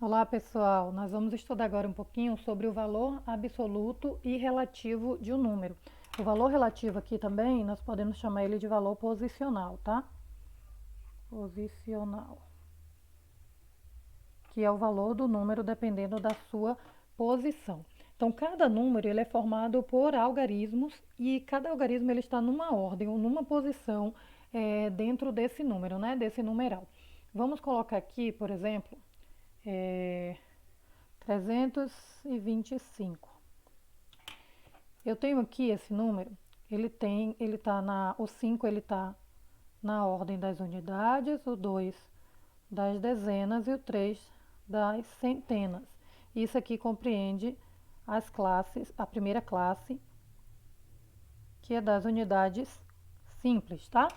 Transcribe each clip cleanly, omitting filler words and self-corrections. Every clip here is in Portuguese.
Olá, pessoal. Nós vamos estudar agora um pouquinho sobre o valor absoluto e relativo de um número. O valor relativo aqui também, nós podemos chamar ele de valor posicional, tá? Posicional. Que é o valor do número dependendo da sua posição. Então, cada número ele é formado por algarismos e cada algarismo ele está numa ordem ou numa posição dentro desse número, né? Desse numeral. Vamos colocar aqui, por exemplo, 325. Eu tenho aqui esse número, o 5 ele tá na ordem das unidades, o 2 das dezenas e o 3 das centenas. Isso aqui compreende as classes, a primeira classe, que é das unidades simples, tá?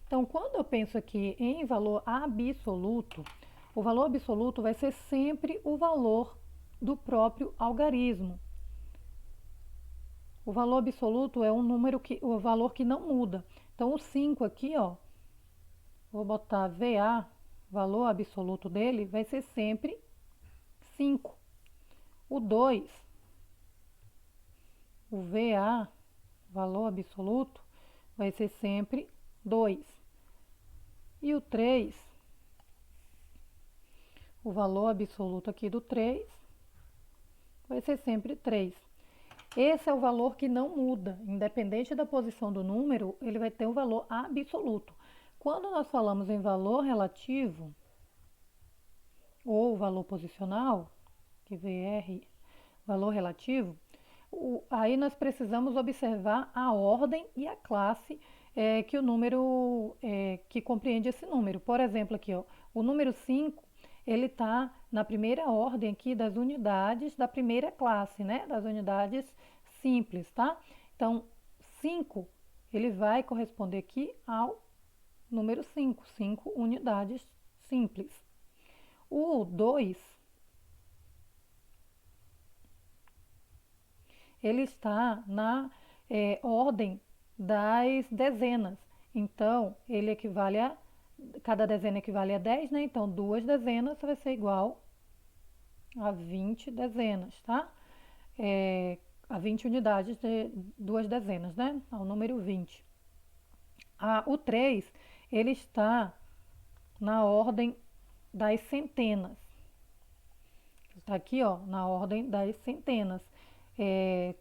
Então, quando eu penso aqui em valor absoluto, o valor absoluto vai ser sempre o valor do próprio algarismo. O valor absoluto é o valor que não muda. Então, o 5 aqui, ó, vou botar VA, valor absoluto dele vai ser sempre 5. O 2, o VA, valor absoluto, vai ser sempre 2. E o 3, o valor absoluto aqui do 3, vai ser sempre 3. Esse é o valor que não muda, independente da posição do número, ele vai ter um valor absoluto. Quando nós falamos em valor relativo, ou valor posicional, que VR, valor relativo, aí nós precisamos observar a ordem e a classe que o número, que compreende esse número. Por exemplo, aqui, ó, o número 5, ele está na primeira ordem aqui das unidades da primeira classe, né? Das unidades simples, tá? Então, 5, ele vai corresponder aqui ao número 5, 5 unidades simples. O 2, ele está na ordem das dezenas. Então, ele equivale a cada dezena equivale a 10, né? Então, duas dezenas vai ser igual a 20 dezenas, tá? A 20 unidades de duas dezenas, né? Ao número 20. O 3, ele está na ordem das centenas. Está aqui, ó, na ordem das centenas.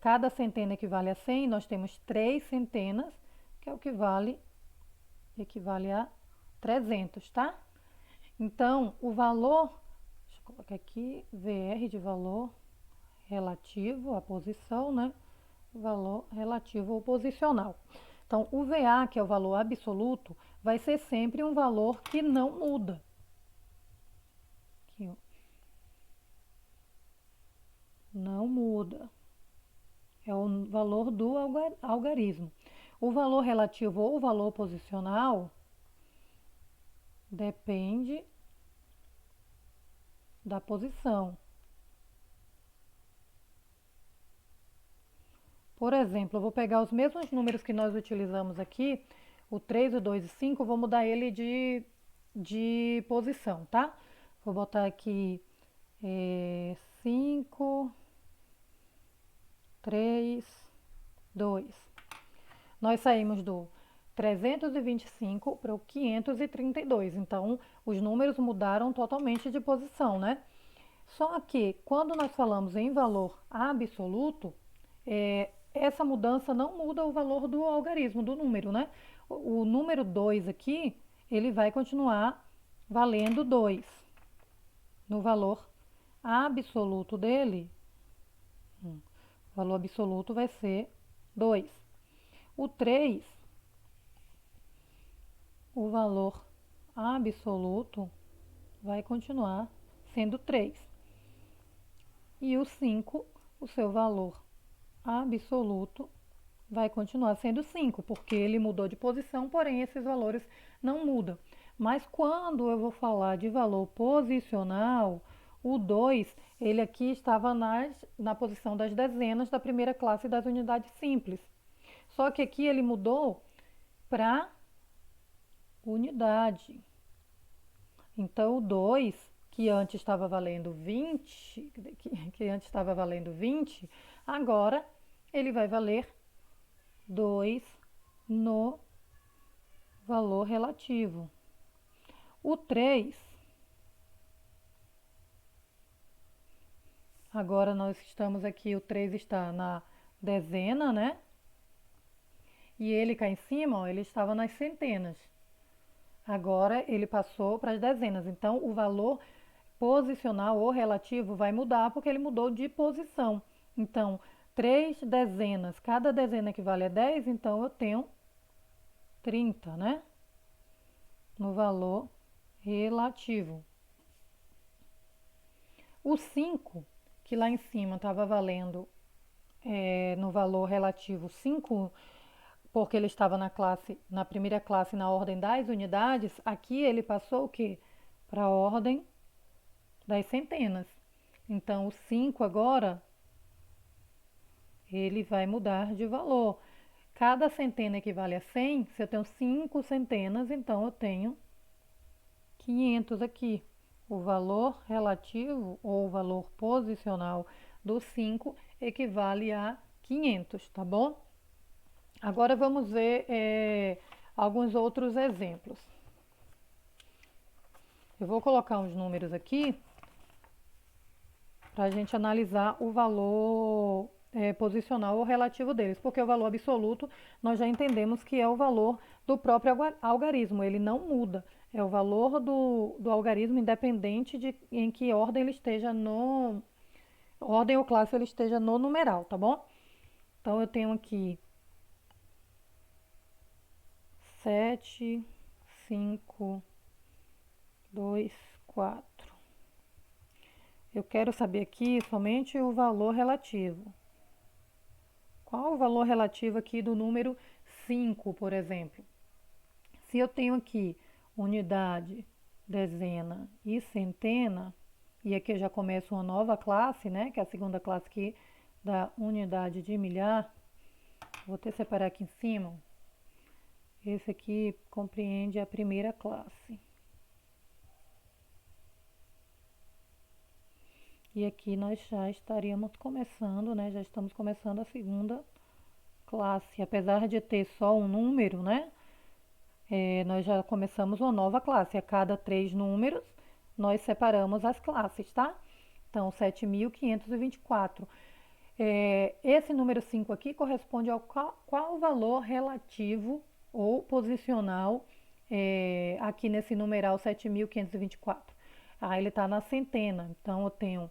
Cada centena equivale a 100, nós temos 3 centenas, que é o que equivale a 300, tá? Então, o valor, deixa eu colocar aqui, VR de valor relativo à posição, né? Valor relativo ao posicional. Então, o VA, que é o valor absoluto, vai ser sempre um valor que não muda. Aqui, ó. Não muda. É o valor do algarismo. O valor relativo ou o valor posicional depende da posição. Por exemplo, eu vou pegar os mesmos números que nós utilizamos aqui, o 3, o 2 e 5, vou mudar ele de posição, tá? Vou botar aqui 5, 3, 2. Nós saímos do 325 para o 532, então os números mudaram totalmente de posição, né? Só que quando nós falamos em valor absoluto, essa mudança não muda o valor do algarismo, do número, né? O número 2 aqui, ele vai continuar valendo 2. No valor absoluto dele, o valor absoluto vai ser 2. O 3, o valor absoluto vai continuar sendo 3. E o 5, o seu valor absoluto vai continuar sendo 5, porque ele mudou de posição, porém esses valores não mudam. Mas quando eu vou falar de valor posicional, o 2, ele aqui estava na posição das dezenas da primeira classe das unidades simples. Só que aqui ele mudou para unidade. Então, o 2, que antes estava valendo 20, que antes estava valendo 20, agora ele vai valer 2 no valor relativo. O 3, agora nós estamos aqui, o 3 está na dezena, né? E ele cá em cima, ó, ele estava nas centenas. Agora ele passou para as dezenas. Então o valor posicional ou relativo vai mudar porque ele mudou de posição. Então, 3 dezenas, cada dezena equivale a 10, então eu tenho 30, né? No valor relativo. O 5, que lá em cima estava valendo no valor relativo 5, porque ele estava na primeira classe na ordem das unidades, aqui ele passou o quê? Para a ordem das centenas. Então, o 5 agora, ele vai mudar de valor. Cada centena equivale a 100. Se eu tenho 5 centenas, então eu tenho 500 aqui. O valor relativo ou o valor posicional do 5 equivale a 500, tá bom? Agora vamos ver alguns outros exemplos. Eu vou colocar uns números aqui para a gente analisar o valor posicional ou relativo deles, porque o valor absoluto nós já entendemos que é o valor do próprio algarismo, ele não muda, é o valor do algarismo independente de em que ordem ele esteja ordem ou classe ele esteja no numeral, tá bom? Então eu tenho aqui 7, 5, 2, 4. Eu quero saber aqui somente o valor relativo. Qual o valor relativo aqui do número 5, por exemplo? Se eu tenho aqui unidade, dezena e centena, e aqui eu já começo uma nova classe, né? Que é a segunda classe aqui da unidade de milhar. Vou até separar aqui em cima. Esse aqui compreende a primeira classe. E aqui nós já estaríamos começando, né? Já estamos começando a segunda classe. Apesar de ter só um número, né? Nós já começamos uma nova classe. A cada 3 números, nós separamos as classes, tá? Então, 7.524. Esse número 5 aqui corresponde ao qual valor relativo ou posicional aqui nesse numeral 7.524. Ele está na centena. Então, eu tenho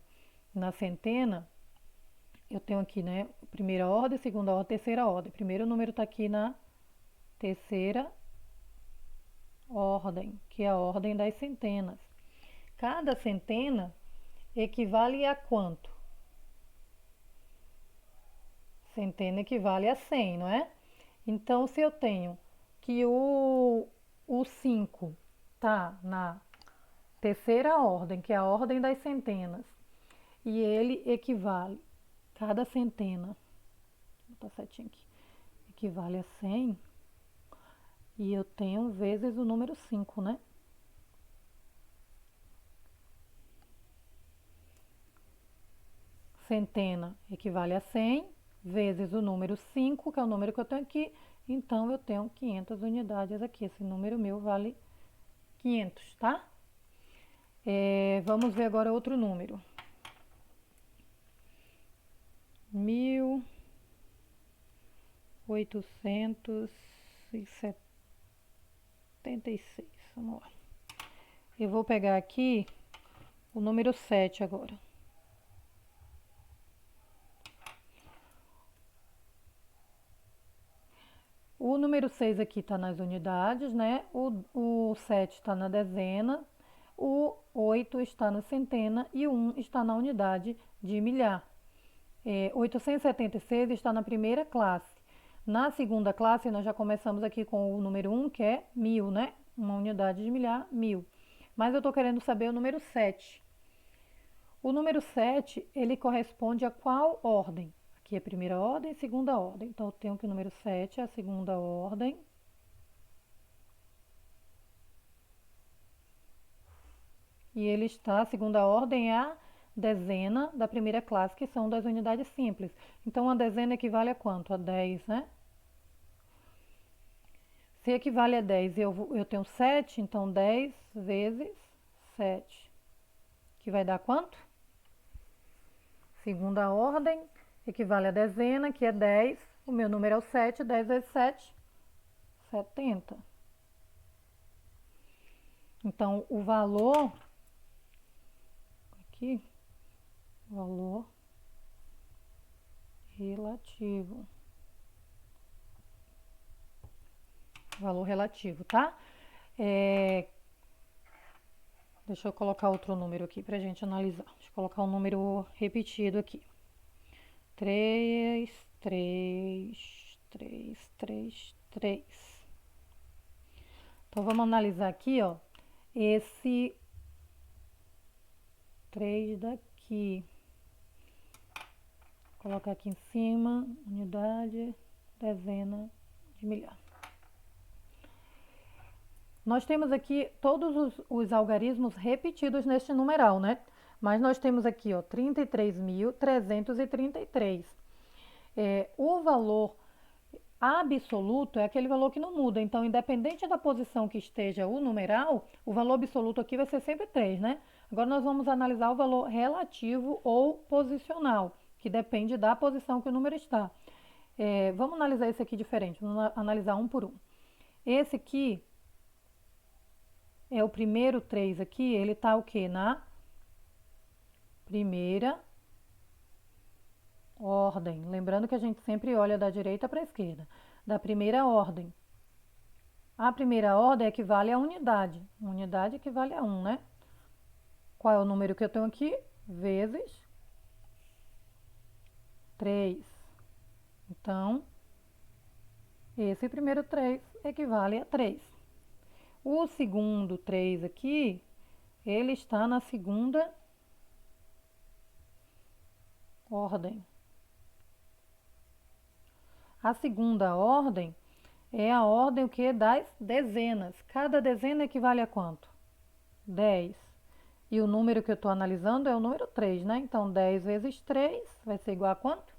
na centena, eu tenho aqui, né, primeira ordem, segunda ordem, terceira ordem. O primeiro número está aqui na terceira ordem, que é a ordem das centenas. Cada centena equivale a quanto? Centena equivale a 100, não é? Então, se eu tenho que o 5 está na terceira ordem, que é a ordem das centenas, e ele equivale, cada centena, vou botar certinho aqui, equivale a 100, e eu tenho vezes o número 5, né? Centena equivale a 100, vezes o número 5, que é o número que eu tenho aqui, então eu tenho 500 unidades aqui. Esse número meu vale 500, tá? Vamos ver agora outro número. 1876. Vamos lá. Eu vou pegar aqui o número 7 agora. O número 6 aqui está nas unidades, né? O 7 está na dezena, o 8 está na centena e o 1 está na unidade de milhar. 876 está na primeira classe. Na segunda classe, nós já começamos aqui com o número 1, que é 1000, né? Uma unidade de milhar, 1000. Mas eu estou querendo saber o número 7. O número 7, ele corresponde a qual ordem? Aqui é a primeira ordem e segunda ordem. Então, eu tenho que o número 7 é a segunda ordem. e ele está, a segunda ordem é a dezena da primeira classe, que são das unidades simples. Então, a dezena equivale a quanto? A 10, né? Se equivale a 10 e eu tenho 7, então 10 vezes 7, que vai dar quanto? Segunda ordem equivale a dezena, que é 10. O meu número é o 7, 10 vezes 7, 70. Então, o valor, aqui, valor relativo. Valor relativo, tá? É, deixa eu colocar outro número aqui pra gente analisar. Deixa eu colocar um número repetido aqui. 3, 3, 3, 3, 3. Então, vamos analisar aqui, ó. Esse 3 daqui. Vou colocar aqui em cima, unidade, dezena de milhar. Nós temos aqui todos os algarismos repetidos neste numeral, né? Mas nós temos aqui, ó, 33.333. O valor absoluto é aquele valor que não muda. Então, independente da posição que esteja o numeral, o valor absoluto aqui vai ser sempre 3, né? Agora nós vamos analisar o valor relativo ou posicional, que depende da posição que o número está. Vamos analisar esse aqui diferente, vamos analisar um por um. Esse aqui é o primeiro 3 aqui, ele está o quê? Na primeira ordem. Lembrando que a gente sempre olha da direita para a esquerda. Da primeira ordem. A primeira ordem equivale a unidade. Unidade equivale a 1, né? Qual é o número que eu tenho aqui? Vezes 3. Então, esse primeiro 3 equivale a 3. O segundo 3 aqui, ele está na segunda ordem. A segunda ordem é a ordem o quê? Das dezenas. Cada dezena equivale a quanto? 10. E o número que eu estou analisando é o número 3, né? Então, 10 vezes 3 vai ser igual a quanto?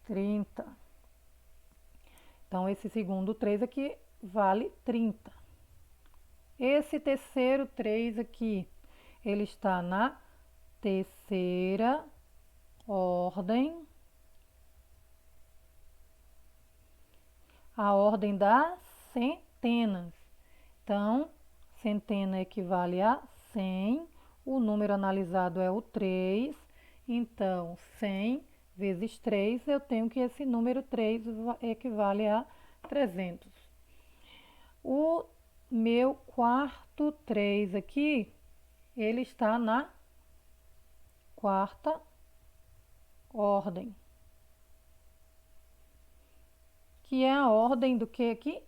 30. Então, esse segundo 3 aqui vale 30. Esse terceiro 3 aqui, ele está na terceira ordem. A ordem das centenas. Então, centena equivale a 100. O número analisado é o 3. Então, 100 vezes 3, eu tenho que esse número 3 equivale a 300. O meu quarto 3 aqui, ele está na quarta ordem. Que é a ordem do que aqui?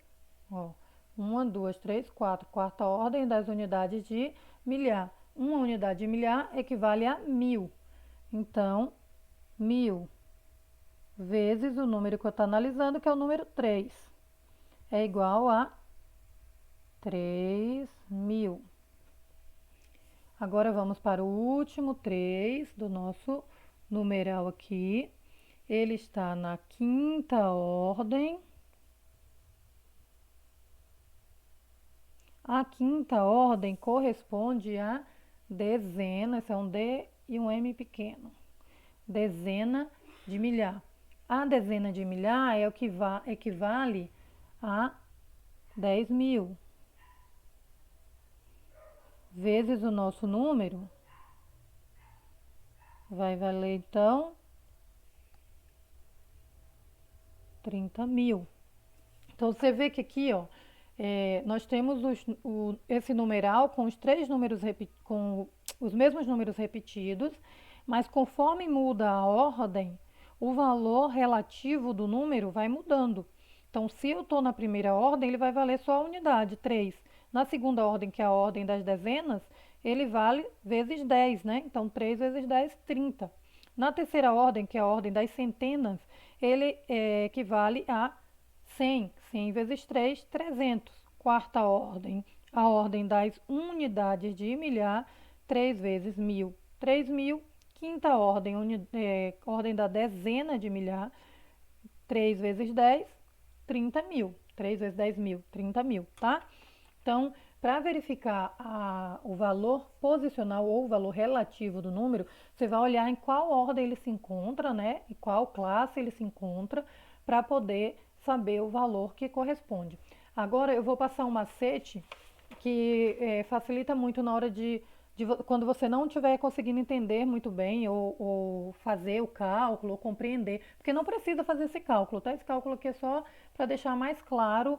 Ó, 1, 2, 3, 4. Quarta ordem das unidades de milhar. Uma unidade de milhar equivale a 1000. Então, 1000 vezes o número que eu estou analisando, que é o número 3, é igual a 3.000. Agora vamos para o último 3 do nosso numeral aqui. Ele está na quinta ordem. A quinta ordem corresponde a dezena, esse é um D e um M pequeno. Dezena de milhar. A dezena de milhar é o que equivale a 10.000. Vezes o nosso número, vai valer então 30.000. Então, você vê que aqui, ó, nós temos esse numeral com os três números com os mesmos números repetidos, mas conforme muda a ordem, o valor relativo do número vai mudando. Então, se eu estou na primeira ordem, ele vai valer só a unidade, 3. Na segunda ordem, que é a ordem das dezenas, ele vale vezes 10, né? Então, 3 vezes 10, 30. Na terceira ordem, que é a ordem das centenas, ele equivale a 100. 100 vezes 3, 300. Quarta ordem, a ordem das unidades de milhar, 3 vezes 1.000, 3.000. Quinta ordem, ordem da dezena de milhar, 3 vezes 10, 30.000. 3 vezes 10.000, 30.000, tá? Então, para verificar o valor posicional ou o valor relativo do número, você vai olhar em qual ordem ele se encontra, né? Em qual classe ele se encontra, para poder saber o valor que corresponde. Agora, eu vou passar um macete que facilita muito na hora quando você não estiver conseguindo entender muito bem ou fazer o cálculo ou compreender, porque não precisa fazer esse cálculo, tá? Esse cálculo aqui é só para deixar mais claro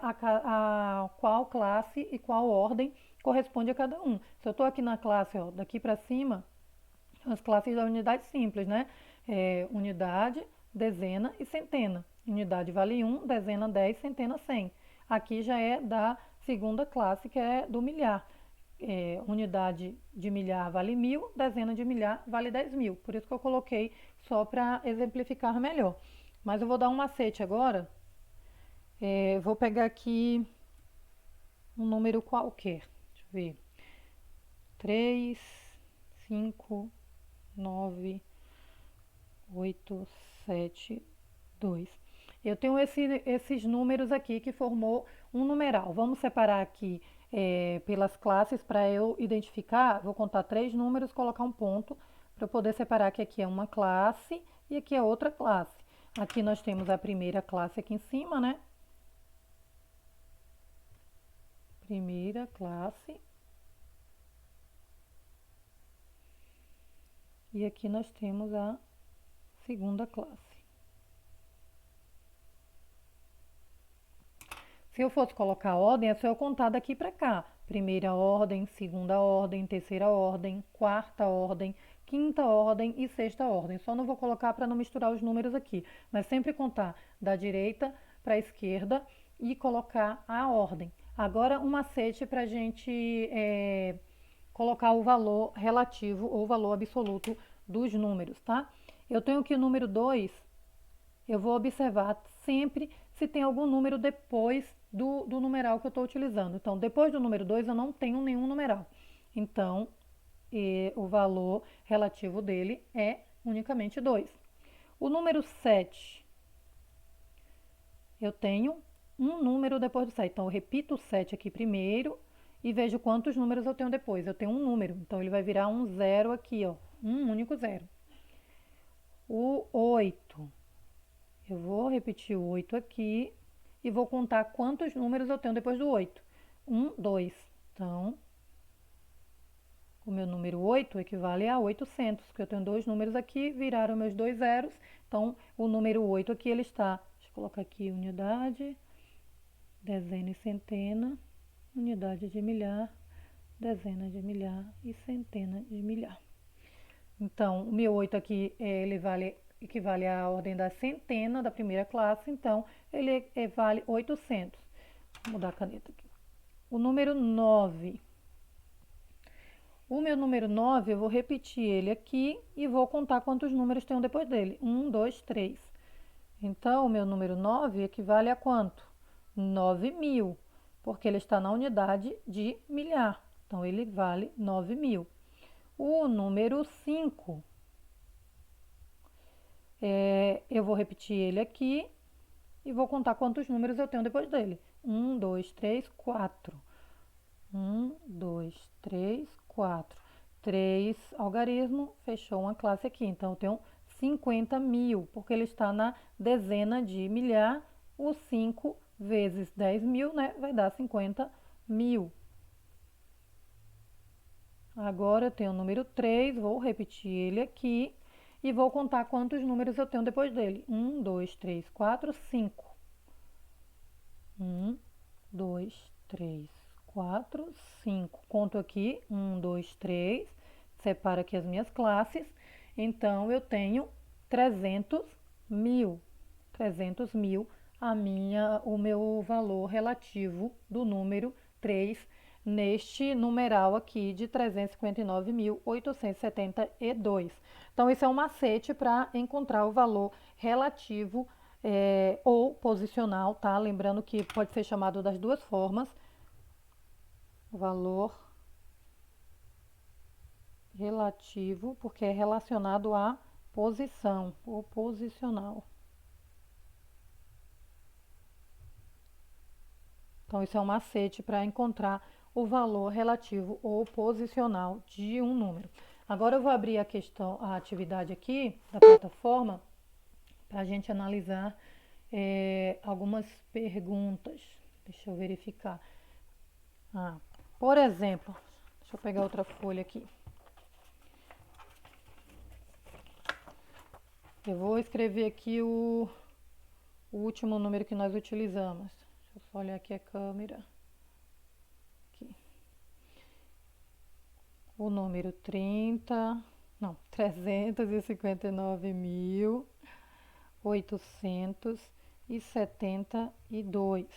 a qual classe e qual ordem corresponde a cada um. Se eu estou aqui na classe, ó, daqui para cima, as classes da unidade simples, né? Unidade, dezena e centena. Unidade vale 1, dezena 10, centena 100. Aqui já é da segunda classe, que é do milhar. Unidade de milhar vale 1.000, dezena de milhar vale 10.000. Por isso que eu coloquei só para exemplificar melhor. Mas eu vou dar um macete agora. Vou pegar aqui um número qualquer. Deixa eu ver. 3, 5, 9, 8, 7, 2. Eu tenho esses números aqui que formou um numeral. Vamos separar aqui pelas classes para eu identificar. Vou contar 3 números, colocar um ponto para eu poder separar que aqui é uma classe e aqui é outra classe. Aqui nós temos a primeira classe aqui em cima, né? Primeira classe. E aqui nós temos a segunda classe. Se eu fosse colocar a ordem, é só eu contar daqui para cá. Primeira ordem, segunda ordem, terceira ordem, quarta ordem, quinta ordem e sexta ordem. Só não vou colocar para não misturar os números aqui, mas sempre contar da direita para a esquerda e colocar a ordem. Agora, um macete para a gente colocar o valor relativo ou o valor absoluto dos números, tá? Eu tenho aqui o número 2. Eu vou observar sempre se tem algum número depois do numeral que eu estou utilizando. Então, depois do número 2, eu não tenho nenhum numeral. Então, o valor relativo dele é unicamente 2. O número 7, eu tenho um número depois do 7. Então, eu repito o 7 aqui primeiro e vejo quantos números eu tenho depois. Eu tenho um número, então ele vai virar um 0 aqui, ó. Um único 0. O 8. Eu vou repetir o 8 aqui e vou contar quantos números eu tenho depois do 8. 1, 2. Então, o meu número 8 equivale a 800, porque eu tenho 2 números aqui, viraram meus 2 zeros. Então, o número 8 aqui, ele está... Deixa eu colocar aqui unidade, dezena e centena, unidade de milhar, dezena de milhar e centena de milhar. Então, o meu 8 aqui, ele equivale à ordem da centena da primeira classe, então ele vale 800. Vou mudar a caneta aqui. O número 9. O meu número 9, eu vou repetir ele aqui e vou contar quantos números tem depois dele. 1, 2, 3. Então, o meu número 9 equivale a quanto? 9.000, porque ele está na unidade de milhar. Então, ele vale 9.000. O número 5, eu vou repetir ele aqui e vou contar quantos números eu tenho depois dele. 1, 2, 3, 4. 1, 2, 3, 4. 3 algarismo, fechou uma classe aqui. Então, eu tenho 50.000, porque ele está na dezena de milhar. O 5 vezes 10.000, né, vai dar 50.000. Agora eu tenho o número 3, vou repetir ele aqui e vou contar quantos números eu tenho depois dele. 1, 2, 3, 4, 5. 1, 2, 3, 4, 5. Conto aqui, 1, 2, 3. Separo aqui as minhas classes. Então, eu tenho 300.000. 300.000, o meu valor relativo do número 3 neste numeral aqui de 359.872. Então, esse é um macete para encontrar o valor relativo ou posicional, tá? Lembrando que pode ser chamado das duas formas. valor relativo, porque é relacionado à posição, ou posicional. Então, isso é um macete para encontrar o valor relativo ou posicional de um número. Agora eu vou abrir a atividade aqui da plataforma para a gente analisar algumas perguntas. Deixa eu verificar. Por exemplo, deixa eu pegar outra folha aqui. Eu vou escrever aqui o último número que nós utilizamos. Deixa eu só olhar aqui a câmera. Aqui. O número 359.872.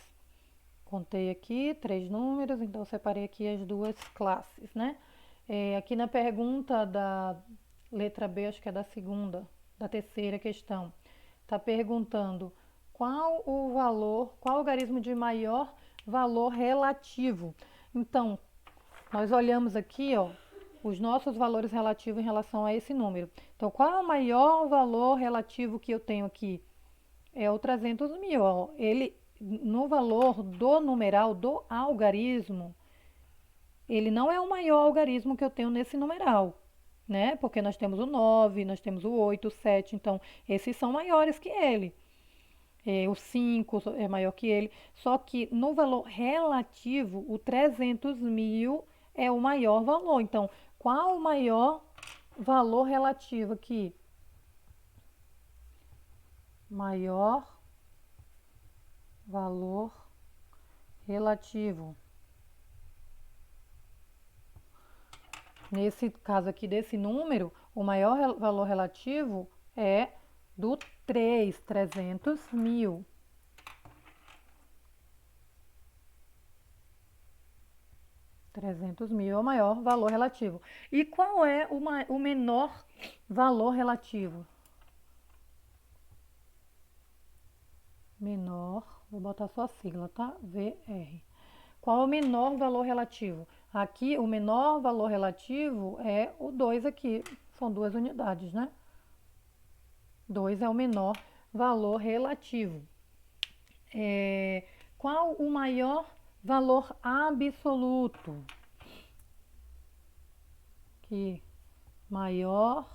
Contei aqui 3 números, então separei aqui as duas classes, né? Aqui na pergunta da letra B, acho que é da terceira questão, está perguntando qual o algarismo de maior valor relativo. Então, nós olhamos aqui, ó, os nossos valores relativos em relação a esse número. Então, qual é o maior valor relativo que eu tenho aqui? É o 300.000. Ó. Ele, no valor do numeral do algarismo, ele não é o maior algarismo que eu tenho nesse numeral, né? Porque nós temos o 9, nós temos o 8, o 7, então esses são maiores que ele. O 5 é maior que ele, só que no valor relativo, o 300.000 é o maior valor. Então, qual o maior valor relativo aqui? Maior valor relativo. Nesse caso aqui desse número, o maior valor relativo é do 300.000. 300.000 é o maior valor relativo. E qual é o menor valor relativo? Menor, vou botar só a sigla, tá? VR. Qual é o menor valor relativo? Aqui, o menor valor relativo é o 2 aqui. São 2 unidades, né? 2 é o menor valor relativo. Qual o maior valor absoluto? Aqui, maior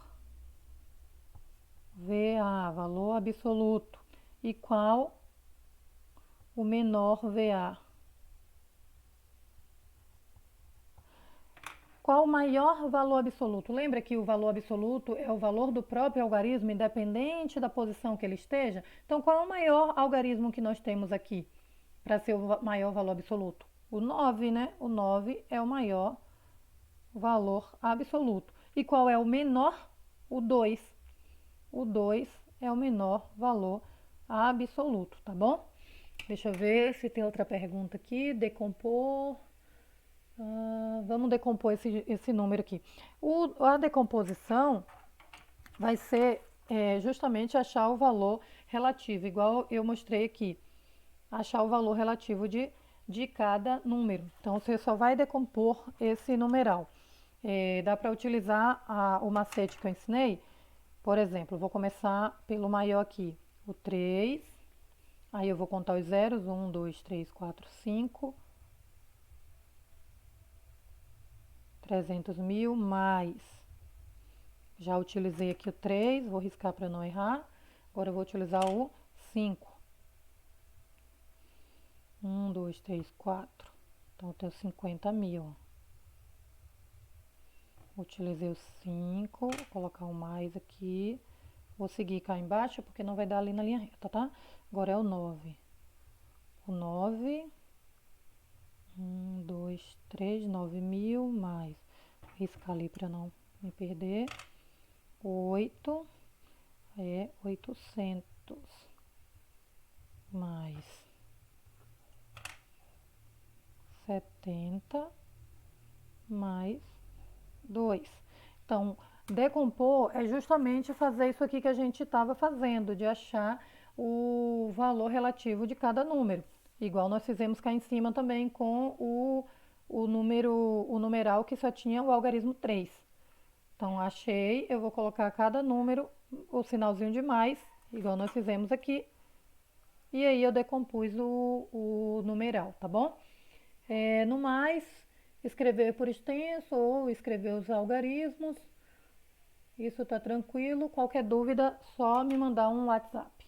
VA, valor absoluto. E qual o menor VA? Qual o maior valor absoluto? Lembra que o valor absoluto é o valor do próprio algarismo, independente da posição que ele esteja? Então, qual é o maior algarismo que nós temos aqui para ser o maior valor absoluto? O 9, né? O 9 é o maior valor absoluto. E qual é o menor? O 2. O 2 é o menor valor absoluto, tá bom? Deixa eu ver se tem outra pergunta aqui. Decompor. Vamos decompor esse número aqui. A decomposição vai ser justamente achar o valor relativo, igual eu mostrei aqui. Achar o valor relativo de cada número. Então, você só vai decompor esse numeral. Dá para utilizar o macete que eu ensinei. Por exemplo, vou começar pelo maior aqui, o 3. Aí eu vou contar os zeros, 1, 2, 3, 4, 5. 300.000 mais. Já utilizei aqui o 3, vou riscar para não errar. Agora eu vou utilizar o 5. 1, 2, 3, 4. Então eu tenho 50.000. Utilizei o 5, vou colocar um mais aqui. Vou seguir cá embaixo porque não vai dar ali na linha reta, tá? Agora é o 9. O 9. 1, 2, 3, 9.000 mais. Vou riscar ali para não me perder. 8 é 800 mais 70 mais 2. Então, decompor é justamente fazer isso aqui que a gente estava fazendo, de achar o valor relativo de cada número. Igual nós fizemos cá em cima também com o numeral que só tinha o algarismo 3. Então, achei, eu vou colocar cada número, o sinalzinho de mais, igual nós fizemos aqui, e aí eu decompus o numeral, tá bom? No mais, escrever por extenso ou escrever os algarismos, isso tá tranquilo. Qualquer dúvida, só me mandar um WhatsApp.